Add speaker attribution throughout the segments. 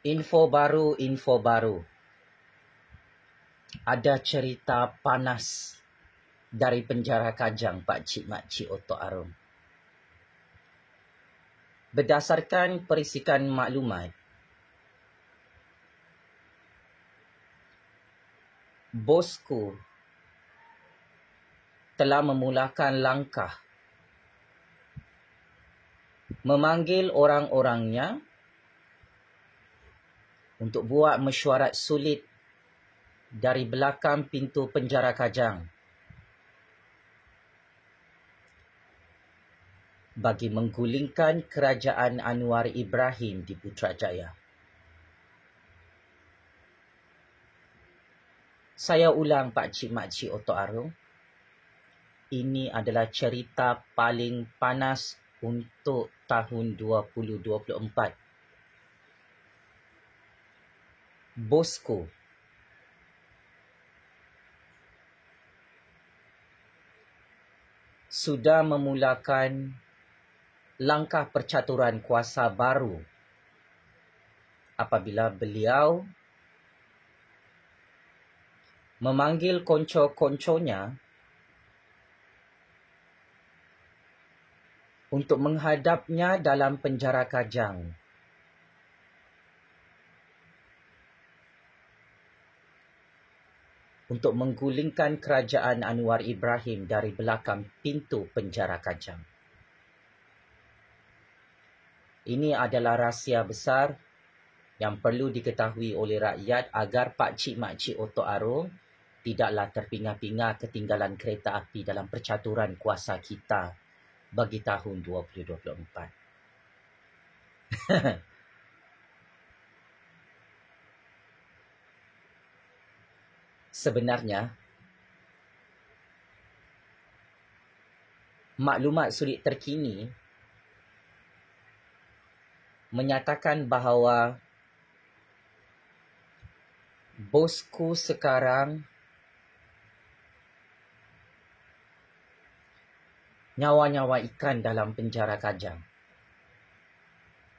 Speaker 1: Info baru. Ada cerita panas dari penjara Kajang, pakcik makcik Otok Arum. Berdasarkan perisikan maklumat, bosku telah memulakan langkah memanggil orang-orangnya untuk buat mesyuarat sulit dari belakang pintu penjara Kajang bagi menggulingkan kerajaan Anwar Ibrahim di Putrajaya. Saya ulang, pakcik makcik Otok Arum, ini adalah cerita paling panas untuk tahun 2024. Bosku sudah memulakan langkah percaturan kuasa baru apabila beliau memanggil konco-konconya untuk menghadapnya dalam penjara Kajang untuk menggulingkan kerajaan Anwar Ibrahim dari belakang pintu penjara Kajang. Ini adalah rahsia besar yang perlu diketahui oleh rakyat agar pakcik makcik Otok Arum tidaklah terpinga-pinga ketinggalan kereta api dalam percaturan kuasa kita bagi tahun 2024. Sebenarnya, maklumat sulit terkini menyatakan bahawa bosku sekarang nyawa-nyawa ikan dalam penjara Kajang,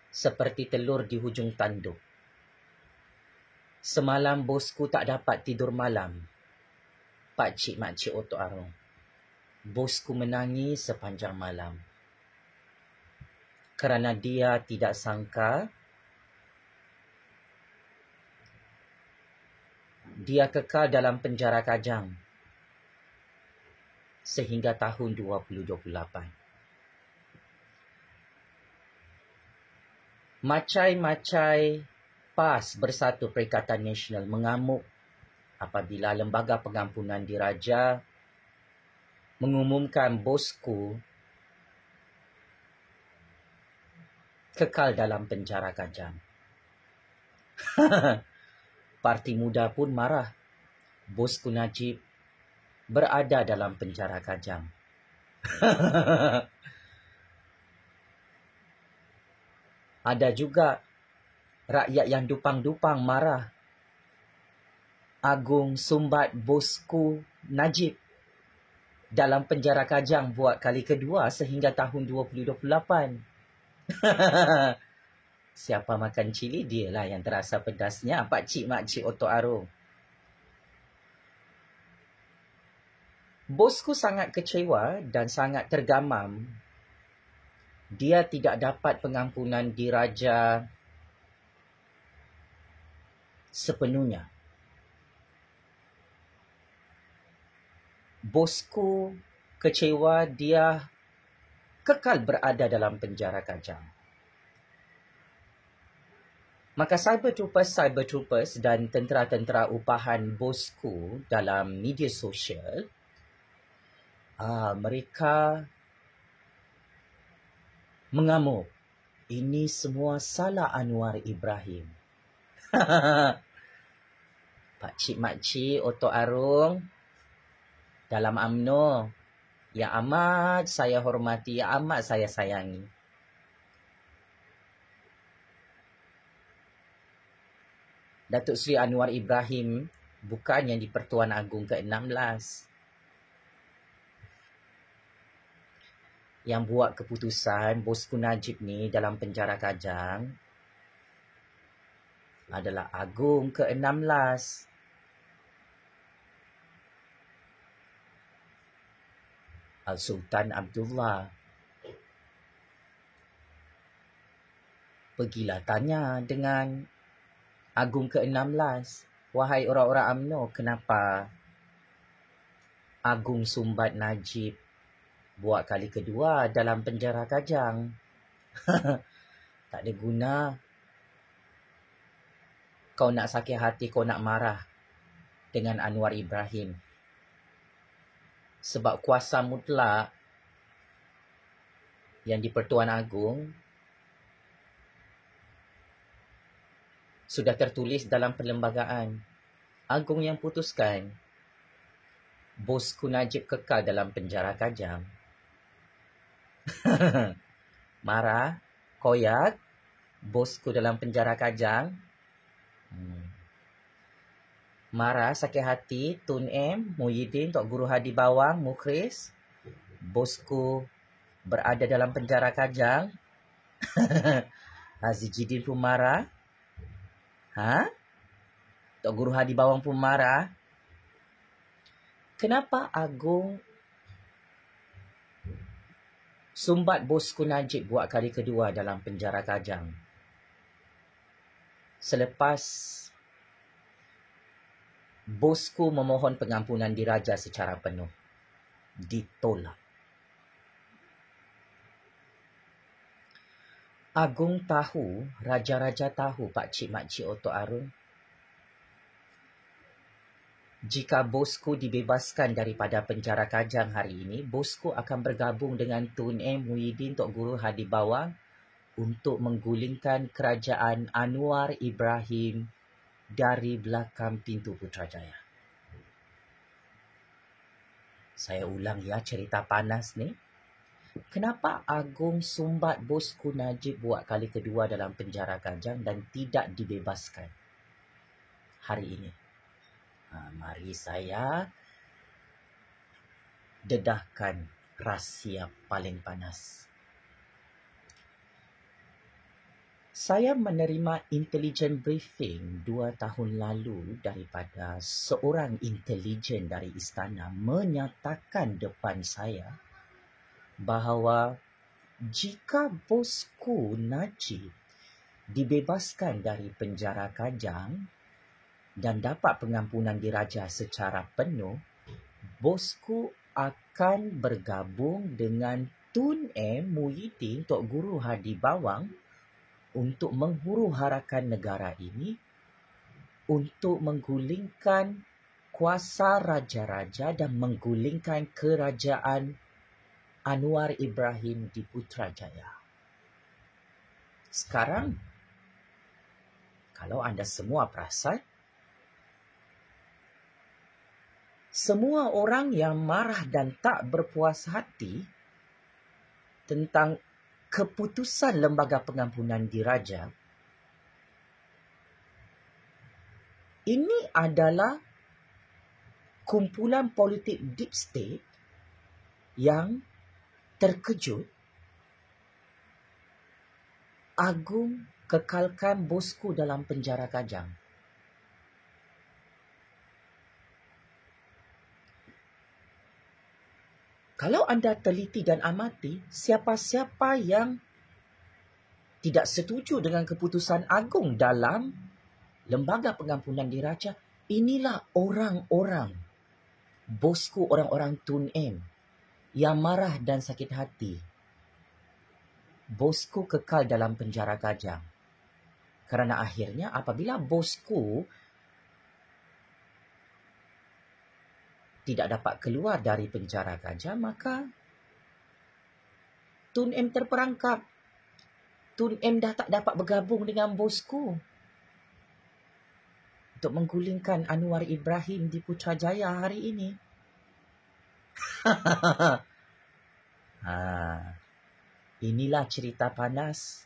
Speaker 1: seperti telur di hujung tanduk. Semalam bosku tak dapat tidur malam, pakcik makcik Otok Arum. Bosku menangis sepanjang malam kerana dia tidak sangka dia kekal dalam penjara Kajang sehingga tahun 2028. Macai-macai PAS Bersatu Perikatan Nasional mengamuk apabila Lembaga Pengampunan Diraja mengumumkan bosku kekal dalam penjara Kajang. Parti Muda pun marah. Bosku Najib berada dalam penjara Kajang. Ada juga rakyat yang dupang-dupang marah. Agung sumbat bosku Najib dalam penjara Kajang buat kali kedua sehingga tahun 2028. Siapa makan cili, dialah yang terasa pedasnya, pakcik makcik Otok Arum. Bosku sangat kecewa dan sangat tergamam. Dia tidak dapat pengampunan diraja sepenuhnya. Bosku kecewa dia kekal berada dalam penjara Kajang. Maka cyber troopers dan tentera-tentera upahan bosku dalam media sosial, mereka mengamuk. Ini semua salah Anwar Ibrahim. Pakcik makcik Otok Arum dalam UMNO yang amat saya hormati, yang amat saya sayangi. Datuk Seri Anwar Ibrahim bukan yang di-Pertuan Agong ke-16 yang buat keputusan bosku Najib ni dalam penjara Kajang adalah Agung ke-16. Al-Sultan Abdullah. Pergilah tanya dengan Agung ke-16. Wahai orang-orang UMNO, kenapa Agung Sumbat Najib buat kali kedua dalam penjara Kajang? Tak ada guna. Kau nak sakit hati, kau nak marah dengan Anwar Ibrahim. Sebab kuasa mutlak yang di Pertuan Agong sudah tertulis dalam perlembagaan. Agong yang putuskan. Bosku Najib kekal dalam penjara Kajang. Marah, koyak, bosku dalam penjara Kajang. Marah, sakit hati, Tun M, Muhyiddin, Tok Guru Hadi Bawang, Mukhris. Bosku berada dalam penjara Kajang. Aziz Jidin pun marah. Tok Guru Hadi Bawang pun marah. Kenapa Agung sumbat bosku Najib buat kali kedua dalam penjara Kajang? Selepas bosku memohon pengampunan diraja secara penuh, ditolak. Agung tahu, raja-raja tahu, pakcik-makcik Otok Arun, jika bosku dibebaskan daripada penjara Kajang hari ini, bosku akan bergabung dengan Tun M, Muhyiddin, Tok Guru Hadi Bawang untuk menggulingkan kerajaan Anwar Ibrahim dari belakang pintu Putrajaya. Saya ulang ya cerita panas ni. Kenapa Agung sumbat bosku Najib buat kali kedua dalam penjara Kajang dan tidak dibebaskan hari ini? Mari saya dedahkan rahsia paling panas. Saya menerima intelligence briefing 2 tahun lalu daripada seorang intelijen dari istana menyatakan depan saya bahawa jika bosku Najib dibebaskan dari penjara Kajang dan dapat pengampunan diraja secara penuh, bosku akan bergabung dengan Tun M, Muhyiddin, Tok Guru Hadi Bawang untuk menghuru-harakan negara ini, untuk menggulingkan kuasa raja-raja dan menggulingkan kerajaan Anwar Ibrahim di Putrajaya. Sekarang, kalau anda semua perasan, semua orang yang marah dan tak berpuas hati tentang keputusan Lembaga Pengampunan Diraja, ini adalah kumpulan politik deep state yang terkejut. Agung kekalkan bosku dalam penjara Kajang. Kalau anda teliti dan amati, siapa-siapa yang tidak setuju dengan keputusan Agung dalam Lembaga Pengampunan Diraja, inilah orang-orang, bosku, orang-orang Tun M, yang marah dan sakit hati. Bosku kekal dalam penjara Kajang. Kerana akhirnya apabila bosku tidak dapat keluar dari penjara Kajang, maka Tun M terperangkap. Tun M dah tak dapat bergabung dengan bosku untuk menggulingkan Anwar Ibrahim di Putrajaya hari ini. Inilah cerita panas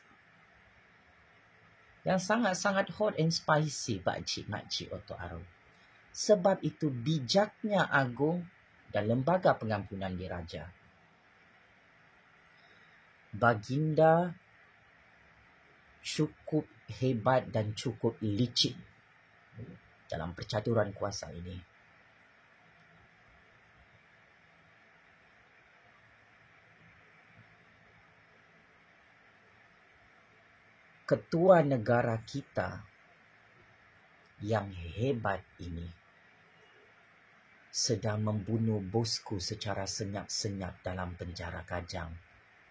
Speaker 1: yang sangat-sangat hot and spicy, pakcik-makcik Otok Arun. Sebab itu bijaknya Agung dan Lembaga Pengampunan Diraja. Baginda cukup hebat dan cukup licik dalam percaturan kuasa ini. Ketua negara kita yang hebat ini sedang membunuh bosku secara senyap-senyap dalam penjara Kajang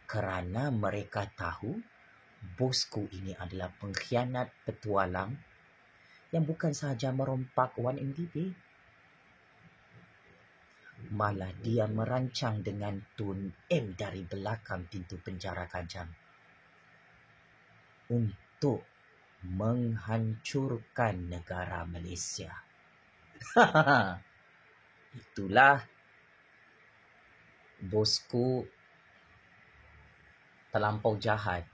Speaker 1: kerana mereka tahu bosku ini adalah pengkhianat petualang yang bukan sahaja merompak 1MDB, malah dia merancang dengan Tun M dari belakang pintu penjara Kajang untuk menghancurkan negara Malaysia. Itulah bosku terlampau jahat.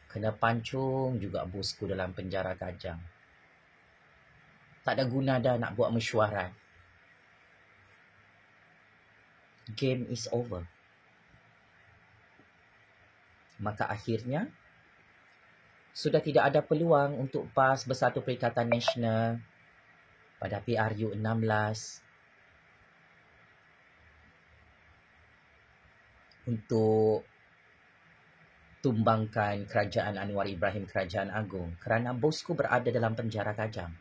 Speaker 1: Kena pancung juga bosku dalam penjara Kajang. Tak ada guna dah nak buat mesyuarat. Game is over. Maka akhirnya, sudah tidak ada peluang untuk PAS Bersatu Perikatan Nasional pada PRU 16 untuk tumbangkan kerajaan Anwar Ibrahim Kerajaan Agung kerana bosku berada dalam penjara Kajang.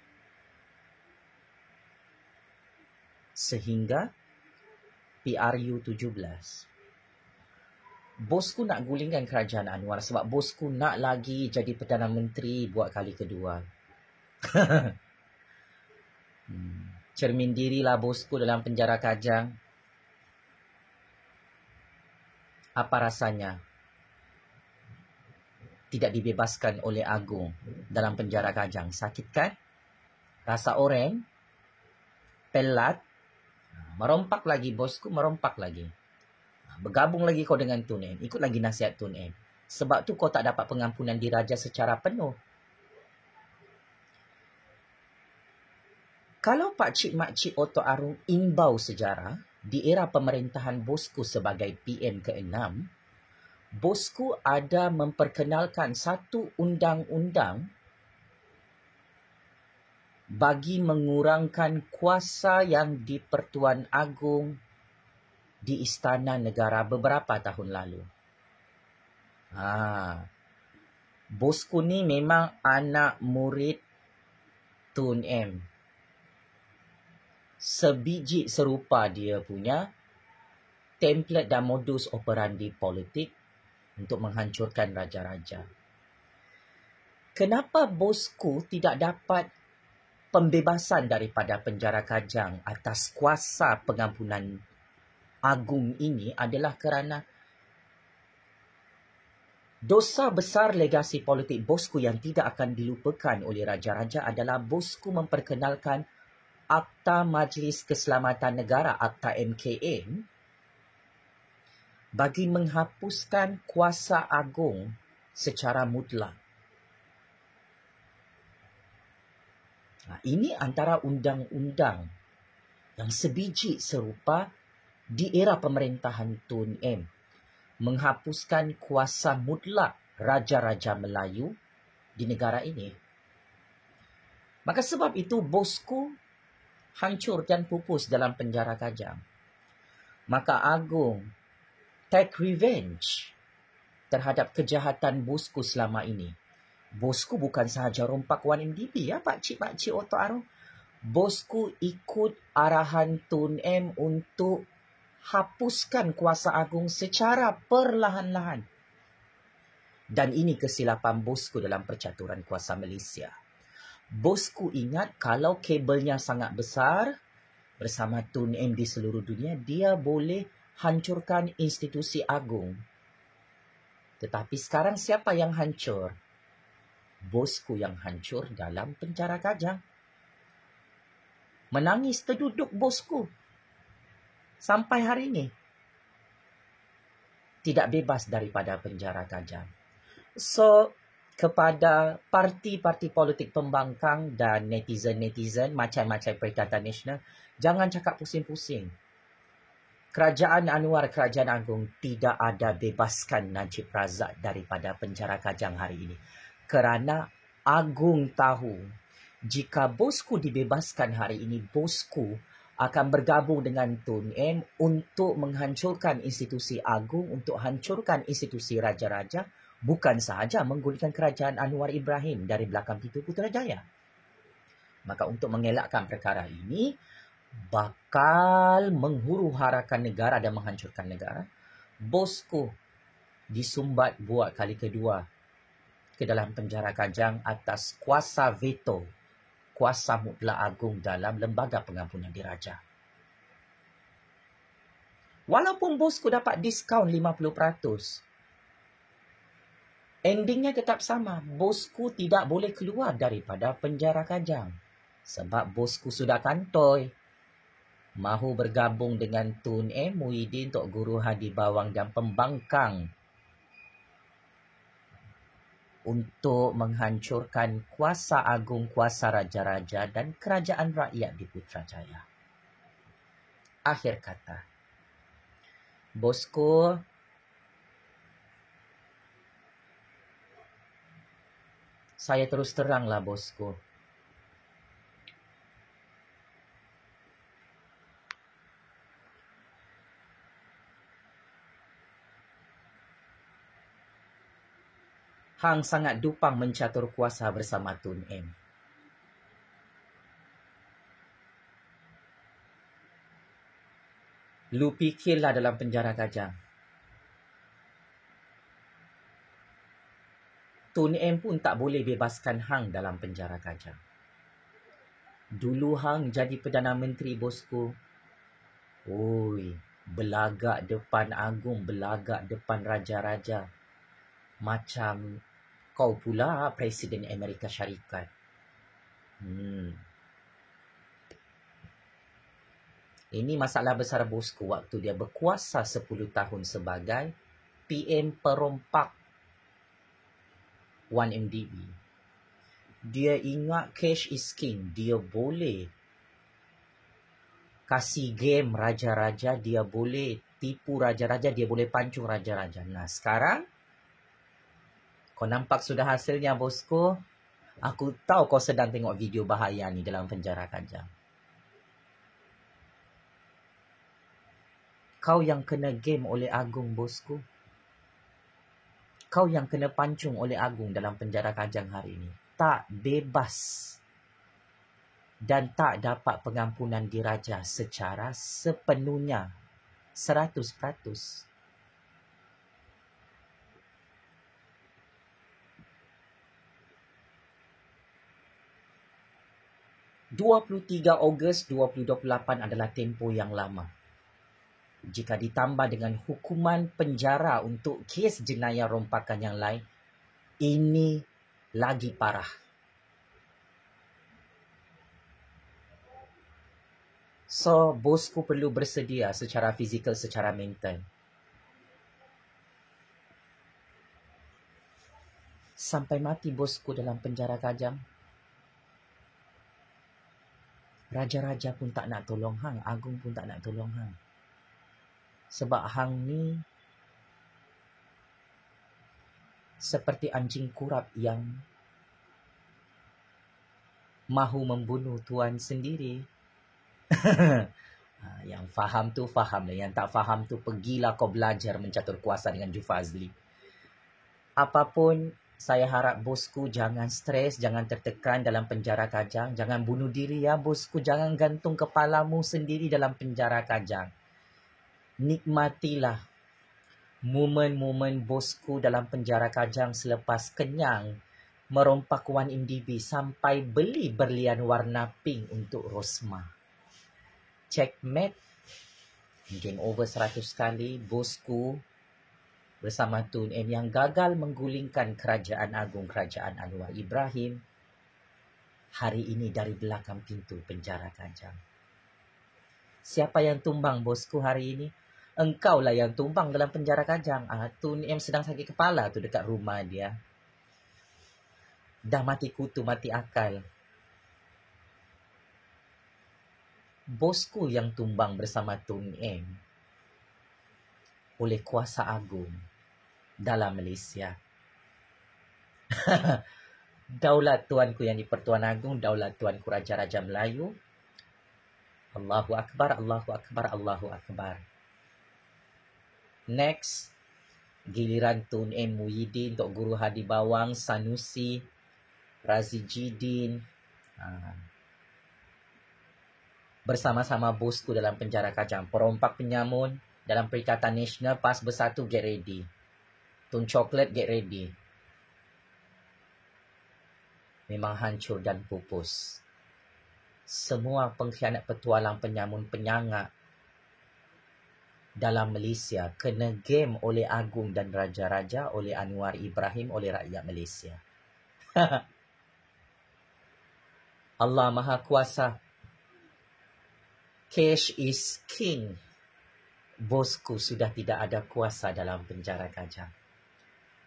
Speaker 1: Sehingga PRU 17. Bosku nak gulingkan kerajaan Anwar sebab bosku nak lagi jadi Perdana Menteri buat kali kedua. Cermin dirilah bosku dalam penjara Kajang. Apa rasanya tidak dibebaskan oleh Agung dalam penjara Kajang? Sakit kan? Rasa oreng? Pelat? Merompak lagi bosku, merompak lagi. Bergabung lagi kau dengan Tun M. Ikut lagi nasihat Tun M. Sebab tu kau tak dapat pengampunan diraja secara penuh. Kalau Pakcik Makcik Oto Arung imbau sejarah di era pemerintahan bosku sebagai PM ke-6, bosku ada memperkenalkan satu undang-undang bagi mengurangkan kuasa yang di Pertuan Agong di Istana Negara beberapa tahun lalu. Bosku ni memang anak murid Tun M. Sebiji serupa dia punya template dan modus operandi politik untuk menghancurkan raja-raja. Kenapa bosku tidak dapat pembebasan daripada penjara Kajang atas kuasa pengampunan Agung ini adalah kerana dosa besar legasi politik bosku yang tidak akan dilupakan oleh raja-raja adalah bosku memperkenalkan Akta Majlis Keselamatan Negara, Akta MKN, bagi menghapuskan kuasa Agung secara mutlak. Ini antara undang-undang yang sebiji serupa di era pemerintahan Tun M, menghapuskan kuasa mutlak raja-raja Melayu di negara ini. Maka sebab itu bosku hancur dan pupus dalam penjara Kajang. Maka Agung take revenge terhadap kejahatan bosku selama ini. Bosku bukan sahaja rompak 1MDB ya Pakcik Oto Arung. Bosku ikut arahan Tun M untuk hapuskan kuasa Agung secara perlahan-lahan. Dan ini kesilapan bosku dalam percaturan kuasa Malaysia. Bosku ingat kalau kabelnya sangat besar bersama Tun M di seluruh dunia, dia boleh hancurkan institusi Agung. Tetapi sekarang siapa yang hancur? Bosku yang hancur dalam penjara Kajang. Menangis terduduk bosku. Sampai hari ini tidak bebas daripada penjara Kajang. So, kepada parti-parti politik pembangkang dan netizen-netizen macam-macam Perikatan Nasional, jangan cakap pusing-pusing. Kerajaan Anwar, Kerajaan Agung tidak ada bebaskan Najib Razak daripada penjara Kajang hari ini. Kerana Agung tahu, jika bosku dibebaskan hari ini, bosku akan bergabung dengan Tun M untuk menghancurkan institusi Agung, untuk hancurkan institusi Raja-Raja, bukan sahaja menggulingkan kerajaan Anwar Ibrahim dari belakang pintu Putrajaya. Maka untuk mengelakkan perkara ini, bakal menghuru-harakan negara dan menghancurkan negara, bosku disumbat buat kali kedua ke dalam penjara Kajang atas kuasa veto, kuasa mutlak Agung dalam Lembaga Pengampunan Diraja. Walaupun bosku dapat diskaun 50%, endingnya tetap sama. Bosku tidak boleh keluar daripada penjara Kajang. Sebab bosku sudah kantoi. Mahu bergabung dengan Tun M, Muhyiddin, Tok Guru Hadi Bawang dan pembangkang untuk menghancurkan kuasa Agung, kuasa Raja-Raja dan kerajaan rakyat di Putrajaya. Akhir kata, bosku, saya terus teranglah bosku, hang sangat dupang mencatur kuasa bersama Tun M. Lu fikirlah dalam penjara Kajang. Tun M pun tak boleh bebaskan hang dalam penjara Kajang. Dulu hang jadi Perdana Menteri bosku. Oi, belagak depan Agung, belagak depan Raja-Raja. Macam kau pula Presiden Amerika Syarikat. Ini masalah besar bosku waktu dia berkuasa 10 tahun sebagai PM perompak 1MDB. Dia ingat cash is king. Dia boleh kasih game Raja-Raja. Dia boleh tipu Raja-Raja. Dia boleh pancung Raja-Raja. Nah sekarang, kau nampak sudah hasilnya bosku. Aku tahu kau sedang tengok video bahaya ni dalam penjara Kajang. Kau yang kena game oleh Agung bosku. Kau yang kena pancung oleh Agung dalam penjara Kajang hari ini. Tak bebas. Dan tak dapat pengampunan diraja secara sepenuhnya. 100%. 23 Ogos 2028 adalah tempoh yang lama. Jika ditambah dengan hukuman penjara untuk kes jenayah rompakan yang lain, ini lagi parah. So, bosku perlu bersedia secara fizikal, secara mental. Sampai mati bosku dalam penjara Kajang. Raja-Raja pun tak nak tolong hang. Agung pun tak nak tolong hang. Sebab hang ni seperti anjing kurap yang mahu membunuh tuan sendiri. Yang faham tu faham lah. Yang tak faham tu pergilah kau belajar mencatur kuasa dengan Jufazli. Apapun, saya harap bosku jangan stres, jangan tertekan dalam penjara Kajang. Jangan bunuh diri ya bosku. Jangan gantung kepalamu sendiri dalam penjara Kajang. Nikmatilah momen-momen bosku dalam penjara Kajang selepas kenyang merompak 1MDB sampai beli berlian warna pink untuk Rosma. Checkmate. Game over 100 kali. Bosku bersama Tun M yang gagal menggulingkan Kerajaan Agung Kerajaan Anwar Ibrahim hari ini dari belakang pintu penjara Kajang. Siapa yang tumbang bosku hari ini? Engkaulah yang tumbang dalam penjara Kajang. Tun M sedang sakit kepala tu dekat rumah dia. Dah mati kutu, mati akal. Bosku yang tumbang bersama Tun M. oleh kuasa agung dalam Malaysia. Daulat Tuanku yang di-Pertuan Agong, daulat Tuanku Raja-Raja Melayu. Allahu Akbar, Allahu Akbar, Allahu Akbar. Next, giliran Tun M. Muhyiddin, Tok Guru Hadi Bawang, Sanusi, Razi Jidin, bersama-sama bosku dalam penjara Kajang. Perompak penyamun dalam Perikatan Nasional, PAS Bersatu, get ready. Tun Coklat, get ready. Memang hancur dan pupus. Semua pengkhianat petualang penyamun penyangak dalam Malaysia kena game oleh Agung dan Raja-Raja, oleh Anwar Ibrahim, oleh rakyat Malaysia. Allah Maha Kuasa. Cash is king. Bosku sudah tidak ada kuasa dalam penjara Kajang.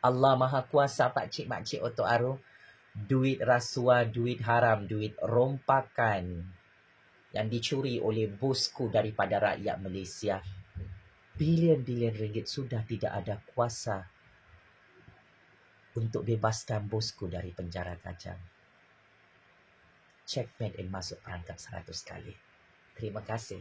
Speaker 1: Allah Maha Kuasa, pakcik-makcik Otok Aru. Duit rasuah, duit haram, duit rompakan yang dicuri oleh bosku daripada rakyat Malaysia. Bilion-bilion ringgit sudah tidak ada kuasa untuk bebaskan bosku dari penjara Kajang. Checkmate and masuk perangkap 100 kali. Terima kasih.